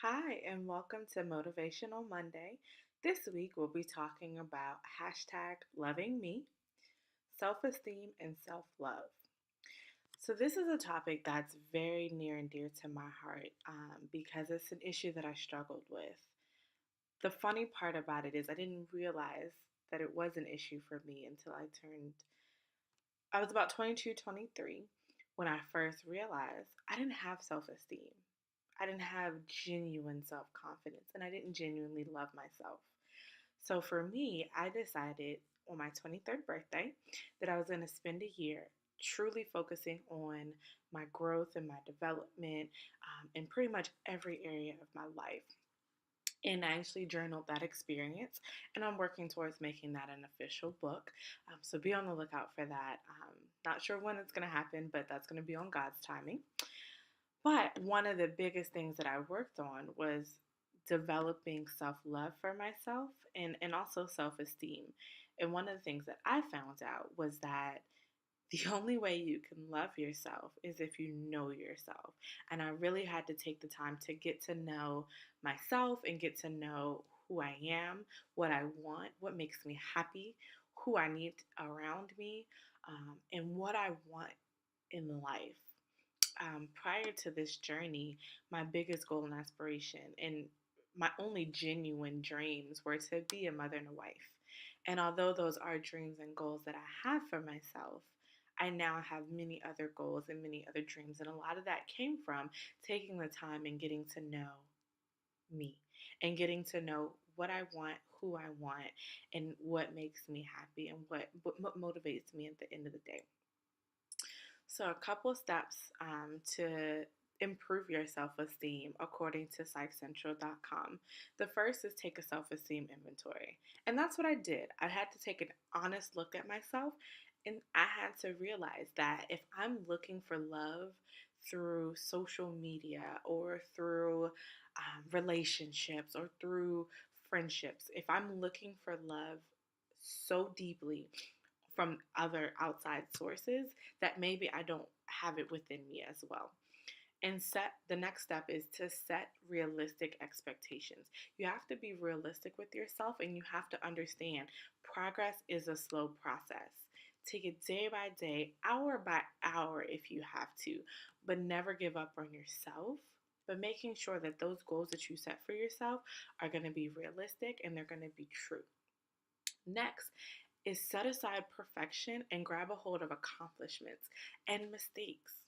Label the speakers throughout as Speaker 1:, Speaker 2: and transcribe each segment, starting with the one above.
Speaker 1: Hi, and welcome to Motivational Monday. This week we'll be talking about hashtag loving me, self esteem, and self love. So, this is a topic that's very near and dear to my heart because it's an issue that I struggled with. The funny part about it is, I didn't realize that it was an issue for me until I was about 22, 23 when I first realized I didn't have self esteem. I didn't have genuine self confidence and I didn't genuinely love myself. So for me, I decided on my 23rd birthday that I was going to spend a year truly focusing on my growth and my development in pretty much every area of my life. And I actually journaled that experience, and I'm working towards making that an official book. So be on the lookout for that. Not sure when it's going to happen, but that's going to be on God's timing. But one of the biggest things that I worked on was developing self love for myself and also self esteem. And one of the things that I found out was that the only way you can love yourself is if you know yourself. And I really had to take the time to get to know myself and get to know who I am, what I want, what makes me happy, who I need around me, and what I want in life. Prior to this journey, my biggest goal and aspiration and my only genuine dreams were to be a mother and a wife. And although those are dreams and goals that I have for myself, I now have many other goals and many other dreams. And a lot of that came from taking the time and getting to know me and getting to know what I want, who I want, and what makes me happy and what motivates me at the end of the day. So, a couple steps to improve your self esteem according to psychcentral.com. The first is take a self esteem inventory. And that's what I did. I had to take an honest look at myself and I had to realize that if I'm looking for love through social media or through relationships or through friendships, if I'm looking for love so deeply from other outside sources, that maybe I don't have it within me as well. And the next step is to set realistic expectations. You have to be realistic with yourself and you have to understand progress is a slow process. Take it day by day, hour by hour if you have to, but never give up on yourself. But making sure that those goals that you set for yourself are going to be realistic and they're going to be true. Next is set aside perfection and grab a hold of accomplishments and mistakes.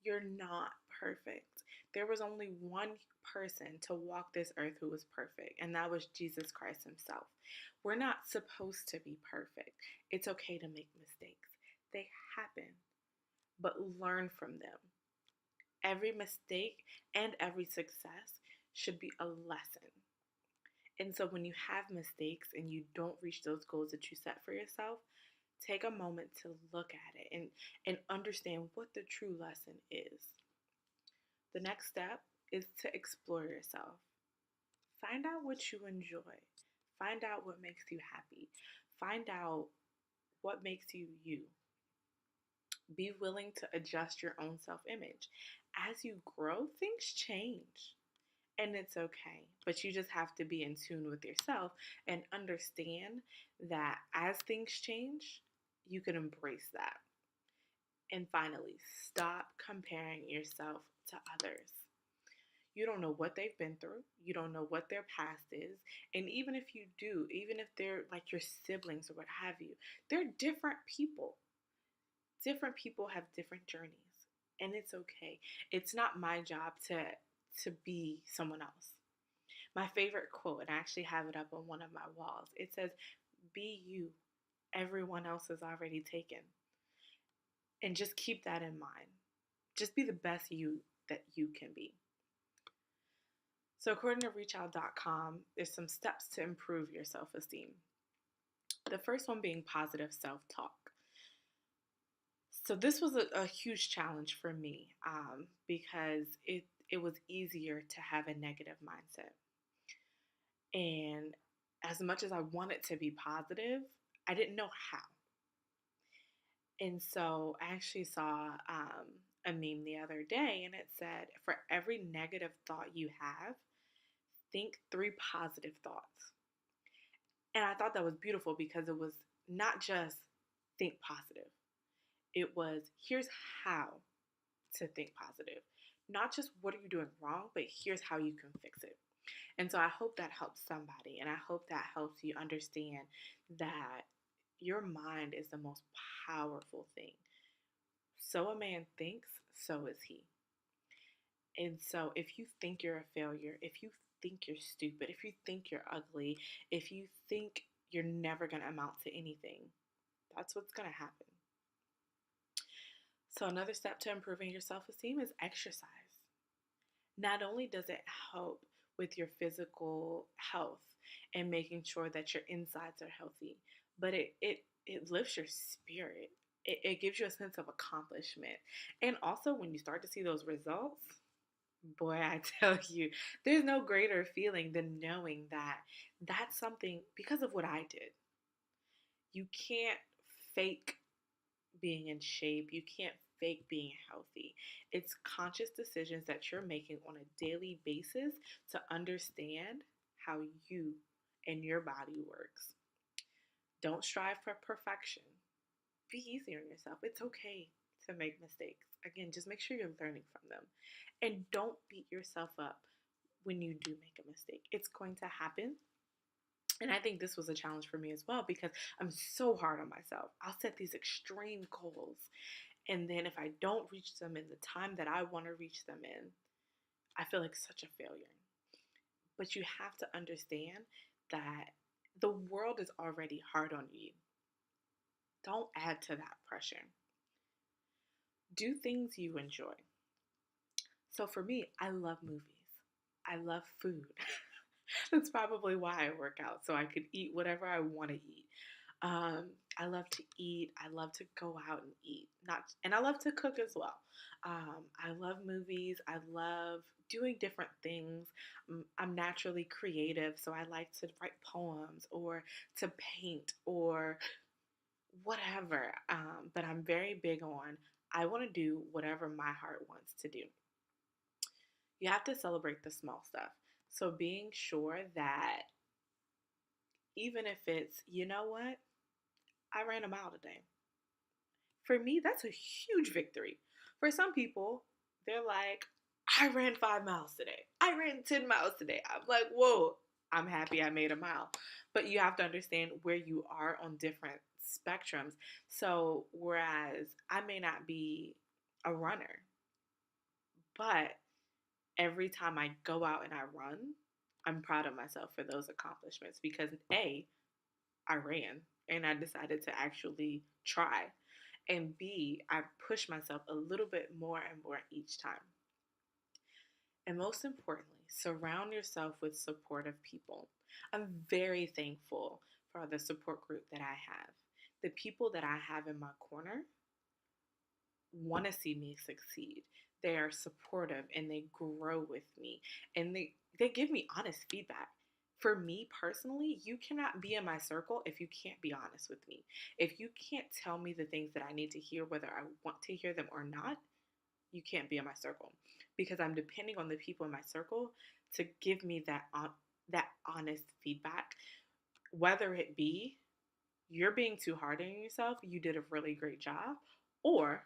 Speaker 1: You're not perfect. There was only one person to walk this earth who was perfect, and that was Jesus Christ himself. We're not supposed to be perfect. It's okay to make mistakes. They happen, but learn from them. Every mistake and every success should be a lesson. And so when you have mistakes and you don't reach those goals that you set for yourself, take a moment to look at it and understand what the true lesson is. The next step is to explore yourself. Find out what you enjoy. Find out what makes you happy. Find out what makes you you. Be willing to adjust your own self image. As you grow, things change. And it's okay. But you just have to be in tune with yourself and understand that as things change, you can embrace that. And finally, stop comparing yourself to others. You don't know what they've been through. You don't know what their past is. And even if you do, even if they're like your siblings or what have you, they're different people. Different people have different journeys. And it's okay. It's not my job to be someone else. My favorite quote, and I actually have it up on one of my walls. It says, "Be you. Everyone else is already taken." And just keep that in mind. Just be the best you that you can be. So, according to reachout.com, there's some steps to improve your self esteem. The first one being positive self talk. So, this was a huge challenge for me because it was easier to have a negative mindset. And as much as I wanted to be positive, I didn't know how. And so I actually saw a meme the other day and it said, for every negative thought you have, think 3 positive thoughts. And I thought that was beautiful because it was not just think positive. It was here's how to think positive. Not just what are you doing wrong, but here's how you can fix it. And so I hope that helps somebody. And I hope that helps you understand that your mind is the most powerful thing. So a man thinks, so is he. And so if you think you're a failure, if you think you're stupid, if you think you're ugly, if you think you're never going to amount to anything, that's what's going to happen. So another step to improving your self-esteem is exercise. Not only does it help with your physical health and making sure that your insides are healthy, but it lifts your spirit. It gives you a sense of accomplishment. And also when you start to see those results, boy, I tell you, there's no greater feeling than knowing that that's something because of what I did. You can't fake being in shape. You can't fake being healthy. It's conscious decisions that you're making on a daily basis to understand how you and your body works. Don't strive for perfection. Be easy on yourself. It's okay to make mistakes. Again, just make sure you're learning from them. And don't beat yourself up when you do make a mistake. It's going to happen. And I think this was a challenge for me as well because I'm so hard on myself. I'll set these extreme goals. And then if I don't reach them in the time that I want to reach them in, I feel like such a failure. But you have to understand that the world is already hard on you. Don't add to that pressure. Do things you enjoy. So for me, I love movies. I love food. That's probably why I work out, so I could eat whatever I want to eat. I love to eat. I love to go out and eat. And I love to cook as well. I love movies. I love doing different things. I'm naturally creative, so I like to write poems or to paint or whatever. But I'm very big on I want to do whatever my heart wants to do. You have to celebrate the small stuff. So being sure that even if it's, you know what, I ran a mile today. For me, that's a huge victory. For some people, they're like, I ran 5 miles today. I ran 10 miles today. I'm like, whoa, I'm happy I made a mile. But you have to understand where you are on different spectrums. So, whereas I may not be a runner, but every time I go out and I run, I'm proud of myself for those accomplishments because A, I ran and I decided to actually try. And B, I push myself a little bit more and more each time. And most importantly, surround yourself with supportive people. I'm very thankful for the support group that I have. The people that I have in my corner want to see me succeed. They are supportive and they grow with me and they give me honest feedback. For me personally, you cannot be in my circle if you can't be honest with me. If you can't tell me the things that I need to hear, whether I want to hear them or not, you can't be in my circle because I'm depending on the people in my circle to give me that honest feedback, whether it be you're being too hard on yourself, you did a really great job, or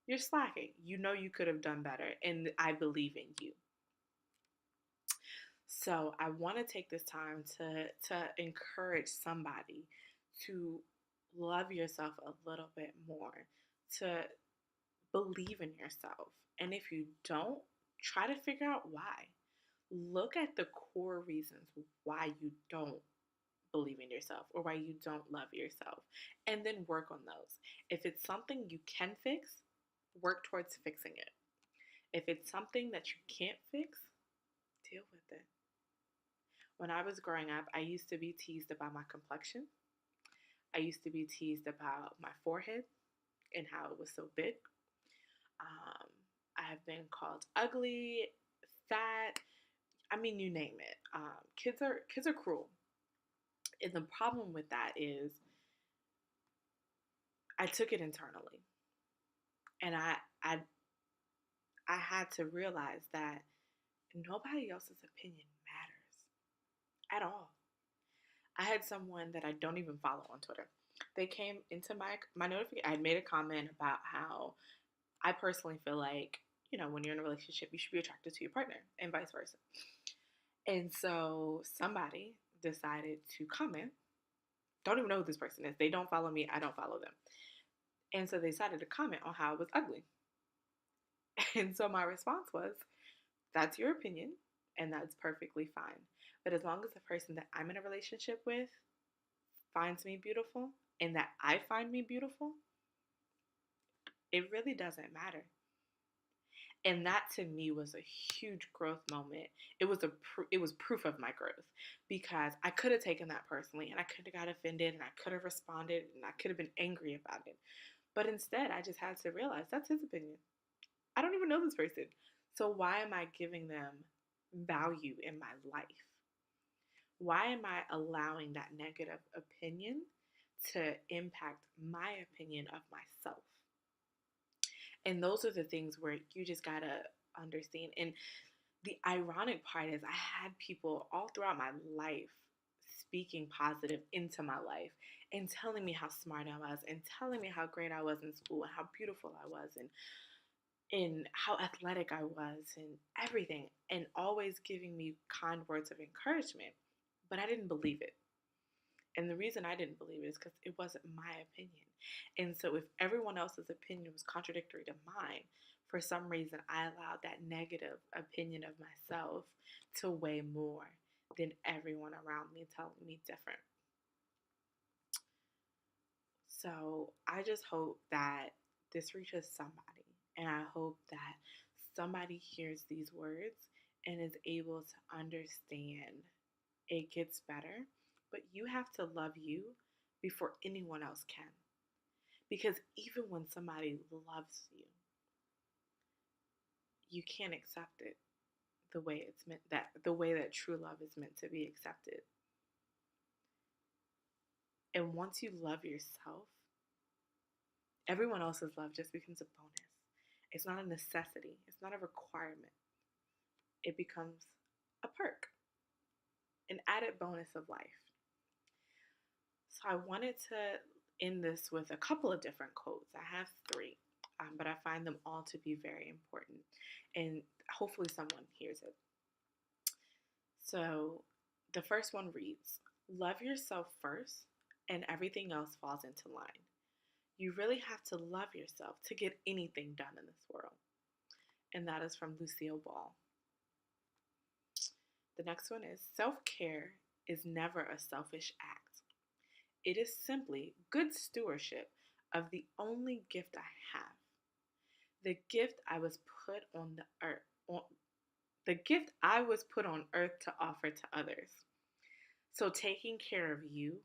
Speaker 1: you're slacking. You know you could have done better, and I believe in you. So I want to take this time to encourage somebody to love yourself a little bit more, to believe in yourself. And if you don't, try to figure out why. Look at the core reasons why you don't believe in yourself or why you don't love yourself, and then work on those. If it's something you can fix, work towards fixing it. If it's something that you can't fix, deal with it. When I was growing up, I used to be teased about my complexion. I used to be teased about my forehead and how it was so big. Um, I have been called ugly, fat. I mean, you name it. Kids are cruel, and the problem with that is I took it internally, and I had to realize that nobody else's opinion matters. at all. I had someone that I don't even follow on Twitter. They came into my notification. I made a comment about how I personally feel like, when you're in a relationship, you should be attracted to your partner and vice versa. And so somebody decided to comment. Don't even know who this person is. They don't follow me. I don't follow them. And so they decided to comment on how it was ugly. And so my response was, that's your opinion, and that's perfectly fine. But as long as the person that I'm in a relationship with finds me beautiful and that I find me beautiful, it really doesn't matter. And that to me was a huge growth moment. It was proof of my growth, because I could have taken that personally and I could have got offended and I could have responded and I could have been angry about it. But instead, I just had to realize that's his opinion. I don't even know this person. So why am I giving them value in my life? Why am I allowing that negative opinion to impact my opinion of myself? And those are the things where you just gotta understand. And the ironic part is, I had people all throughout my life speaking positive into my life and telling me how smart I was and telling me how great I was in school and how beautiful I was and how athletic I was and everything, and always giving me kind words of encouragement. But I didn't believe it. And the reason I didn't believe it is because it wasn't my opinion. And so if everyone else's opinion was contradictory to mine, for some reason I allowed that negative opinion of myself to weigh more than everyone around me telling me different. So I just hope that this reaches somebody. And I hope that somebody hears these words and is able to understand it gets better, but you have to love you before anyone else can. Because even when somebody loves you, you can't accept it the way that true love is meant to be accepted. And once you love yourself, everyone else's love just becomes a bonus. It's not a necessity, it's not a requirement. It becomes a perk, an added bonus of life. So I wanted to end this with a couple of different quotes. I have three, but I find them all to be very important. And hopefully someone hears it. So the first one reads, love yourself first, and everything else falls into line. You really have to love yourself to get anything done in this world. And that is from Lucille Ball. The next one is, self-care is never a selfish act. It is simply good stewardship of the only gift I have. The gift I was put on the earth, the gift I was put on earth to offer to others. So taking care of you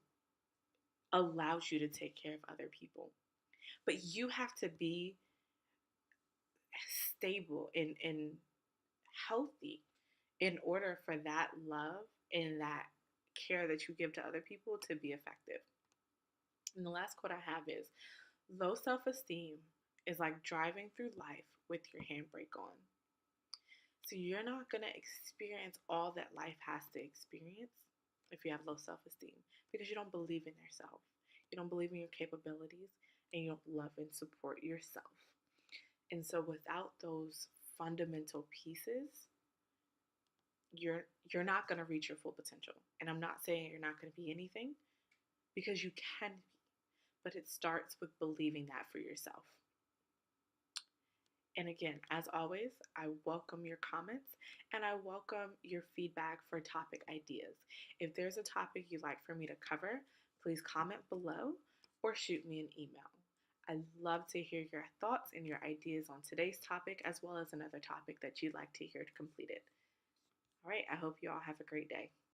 Speaker 1: allows you to take care of other people. But you have to be stable and healthy in order for that love and that care that you give to other people to be effective. And the last quote I have is, low self-esteem is like driving through life with your handbrake on. So you're not going to experience all that life has to experience if you have low self-esteem, because you don't believe in yourself. You don't believe in your capabilities, and you don't love and support yourself. And so without those fundamental pieces, you're not going to reach your full potential. And I'm not saying you're not going to be anything, because you can be, but it starts with believing that for yourself. And again, as always, I welcome your comments and I welcome your feedback for topic ideas. If there's a topic you'd like for me to cover, please comment below or shoot me an email. I'd love to hear your thoughts and your ideas on today's topic, as well as another topic that you'd like to hear completed. All right, I hope you all have a great day.